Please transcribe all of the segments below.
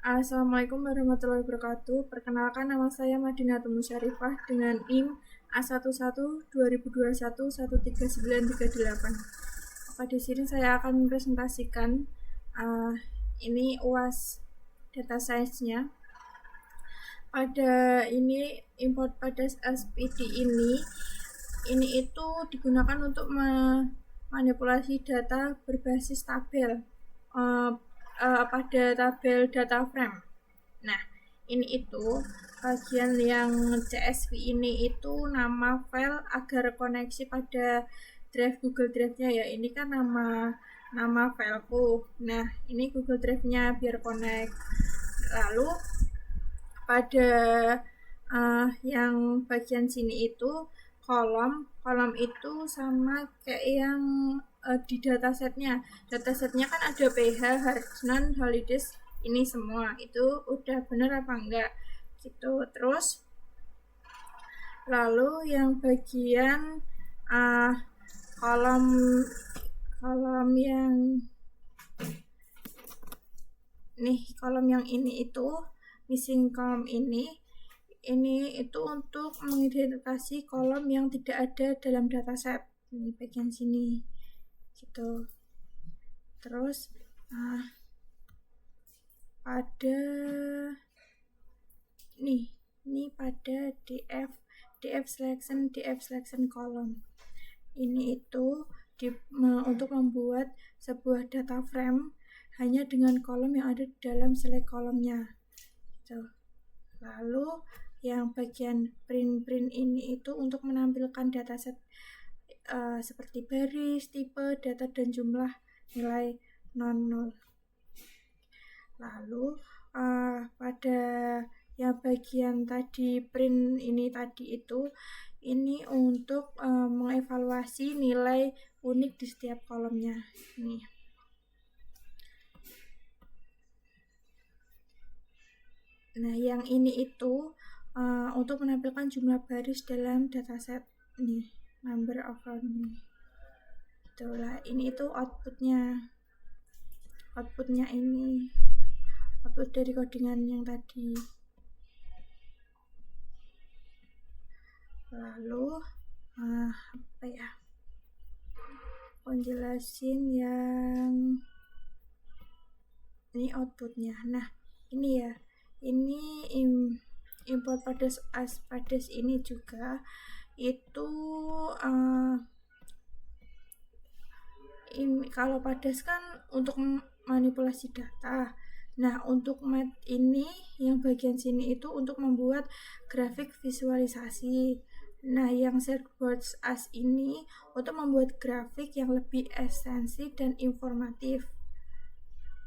Assalamualaikum warahmatullahi wabarakatuh. Perkenalkan, nama saya Madinatul Musyarifah dengan NIM A11 2021 13938. Di sini saya akan mempresentasikan ini UAS data science-nya. Pada ini import pada SPD ini itu digunakan untuk manipulasi data berbasis tabel pada tabel data frame. Nah, ini itu bagian yang CSV ini itu nama file agar koneksi pada drive Google Drive-nya ya. Ini kan nama fileku. Nah, ini Google Drive-nya biar connect. Lalu pada yang bagian sini itu kolom itu sama kayak yang di datasetnya kan ada PH, Harjnan, Holidays, ini semua itu udah bener apa enggak gitu. Terus lalu yang bagian kolom yang kolom yang ini itu missing kolom ini itu untuk mengidentifikasi kolom yang tidak ada dalam dataset. Ini bagian sini gitu. Terus pada ini pada df selection kolom ini itu untuk membuat sebuah data frame hanya dengan kolom yang ada dalam select kolomnya gitu. Lalu yang bagian print ini itu untuk menampilkan dataset seperti baris, tipe, data, dan jumlah nilai non-nol. Lalu pada yang bagian tadi print ini tadi itu ini untuk mengevaluasi nilai unik di setiap kolomnya. Nah, yang ini itu untuk menampilkan jumlah baris dalam dataset nih, number of round ini. Itulah, ini itu outputnya ini output dari codingan yang tadi. Lalu penjelasin yang ini outputnya. Nah, ini ya, ini import Pades ini juga itu kalau Pades kan untuk manipulasi data. Nah, untuk math ini yang bagian sini itu untuk membuat grafik visualisasi. Nah, yang Surfboard as ini untuk membuat grafik yang lebih esensi dan informatif.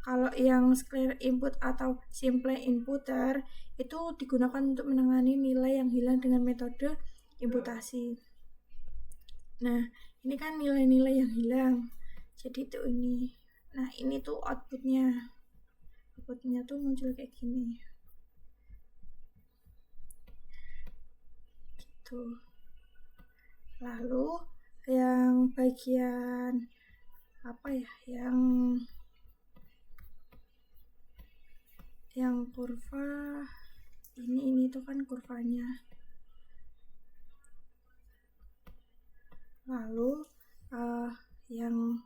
Kalau yang Clear Input atau Simple Inputer itu digunakan untuk menangani nilai yang hilang dengan metode imputasi. Nah, ini kan nilai-nilai yang hilang. Jadi itu ini. Nah, ini tuh outputnya tuh muncul kayak gini. Gitu. Lalu yang bagian yang kurva ini tuh kan kurvanya. Lalu yang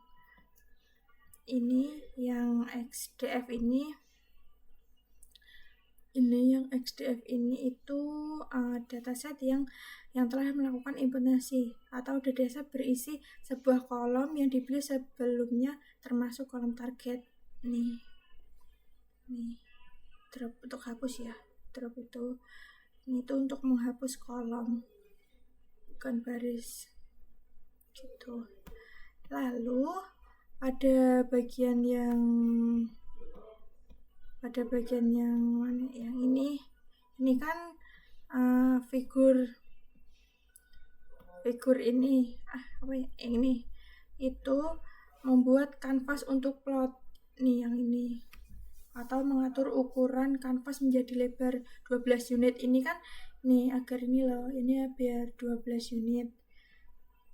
ini yang XDF ini yang XDF ini itu dataset yang telah melakukan implementasi atau dataset berisi sebuah kolom yang dipilih sebelumnya termasuk kolom target. Nih drop untuk hapus ya, drop itu ini tuh untuk menghapus kolom bukan baris gitu. Lalu ada bagian yang mana yang ini kan figur ini ini itu membuat kanvas untuk plot yang ini atau mengatur ukuran kanvas menjadi lebar 12 unit. Ini kan agar ini loh, ini biar 12 unit.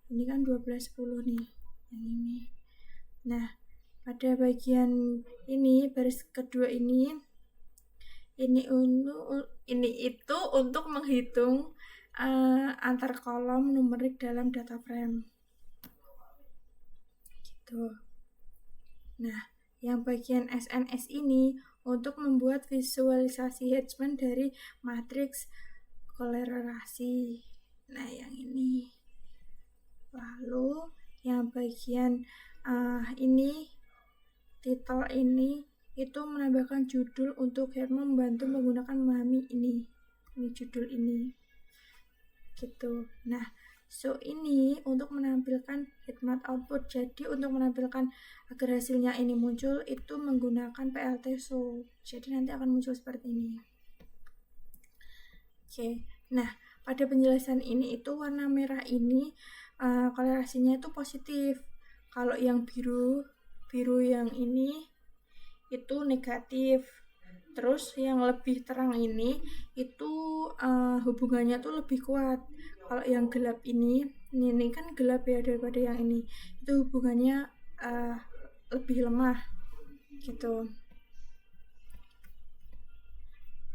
Ini kan 12/10 nih yang ini. Nah, pada bagian ini baris kedua ini Ini itu untuk menghitung antar kolom numerik dalam data frame. Gitu. Nah, yang bagian SNS ini untuk membuat visualisasi Hedgeman dari matriks kolerasi. Nah, yang ini. Lalu yang bagian ini, title ini itu menambahkan judul untuk Herman membantu menggunakan memahami ini judul ini gitu. Nah, so ini untuk menampilkan heatmap output. Jadi untuk menampilkan agar hasilnya ini muncul itu menggunakan PLT show. Jadi nanti akan muncul seperti ini. Oke. Nah, pada penjelasan ini itu warna merah ini kolerasinya itu positif. Kalau yang biru yang ini itu negatif. Terus yang lebih terang ini itu hubungannya tuh lebih kuat. Kalau yang gelap ini kan gelap ya daripada yang ini. Itu hubungannya lebih lemah gitu.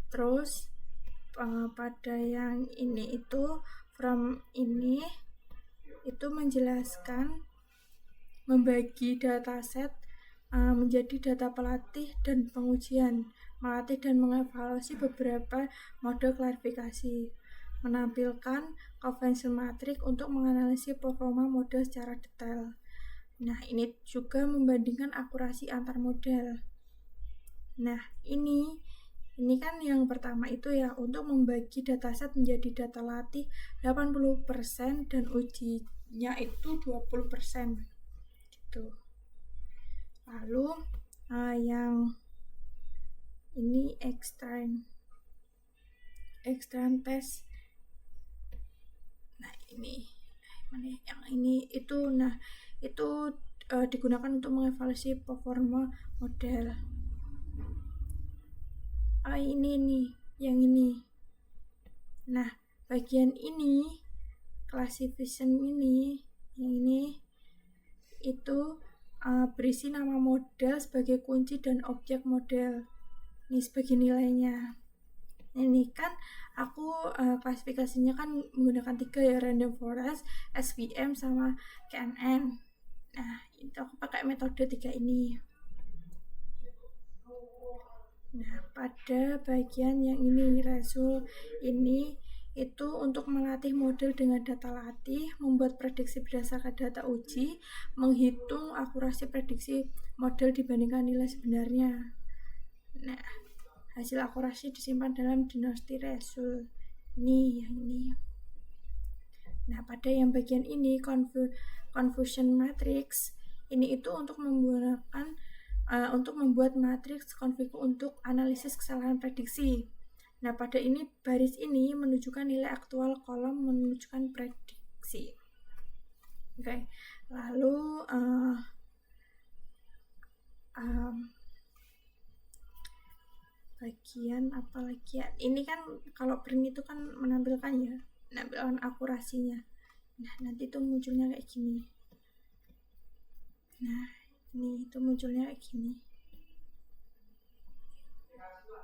Terus pada yang ini itu from ini itu menjelaskan membagi dataset menjadi data pelatih dan pengujian, melatih dan mengevaluasi beberapa mode klarifikasi, menampilkan convention matrix untuk menganalisis performa model secara detail. Nah, ini juga membandingkan akurasi antar model. Nah, ini kan yang pertama itu ya, untuk membagi dataset menjadi data latih 80% dan ujinya itu 20% gitu. Lalu yang ini extend test. Nah, ini yang ini itu digunakan untuk mengevaluasi performa model. Ini nih yang ini. Nah, bagian ini classification ini yang ini itu berisi nama model sebagai kunci dan objek model. Ini sebagai nilainya. Ini kan aku klasifikasinya kan menggunakan 3 ya, random forest, SVM sama KNN. Nah, itu aku pakai metode 3 ini. Nah, pada bagian yang ini result ini itu untuk melatih model dengan data latih, membuat prediksi berdasarkan data uji, menghitung akurasi prediksi model dibandingkan nilai sebenarnya. Nah, hasil akurasi disimpan dalam dynasty result. Ini yang ini. Nah, pada yang bagian ini confusion matrix ini itu untuk menggunakan untuk membuat matriks konfigur untuk analisis kesalahan prediksi. Nah, pada ini baris ini menunjukkan nilai aktual, kolom menunjukkan prediksi. Oke. Lalu bagian apa lagi ya? Ini kan kalau print itu kan menampilkan ya, menampilkan akurasinya. Nah, nanti itu munculnya kayak gini. Nah, ini itu munculnya kayak gini.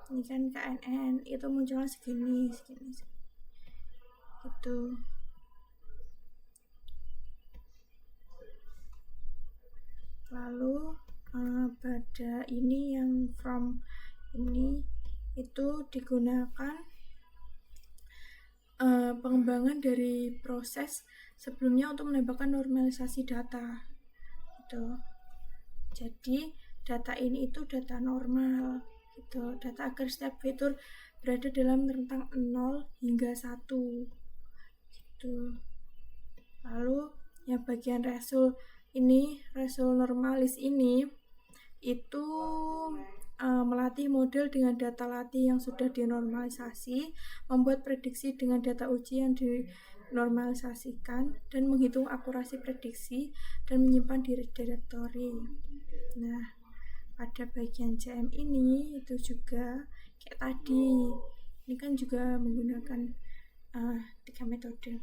Ini kan KNN itu munculnya segini gitu. Lalu pada ini yang from ini itu digunakan pengembangan dari proses sebelumnya untuk menambahkan normalisasi data gitu. Jadi data ini itu data normal gitu, data agar setiap fitur berada dalam rentang 0 hingga 1 gitu. Lalu yang bagian result ini, result normalis ini itu melatih model dengan data latih yang sudah dinormalisasi, membuat prediksi dengan data uji yang dinormalisasikan, dan menghitung akurasi prediksi dan menyimpan di directory. Nah, pada bagian CM ini itu juga kayak tadi, ini kan juga menggunakan 3 metode.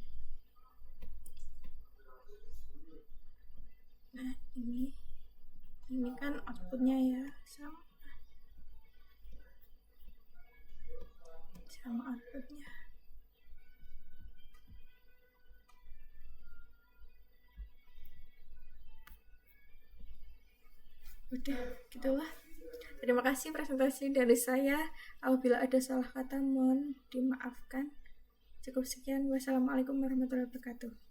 Nah, ini kan outputnya ya sama. sama outputnya. Udah, gitulah. Terima kasih presentasi dari saya. Apabila ada salah kata mohon dimaafkan. Cukup sekian. Wassalamualaikum warahmatullahi wabarakatuh.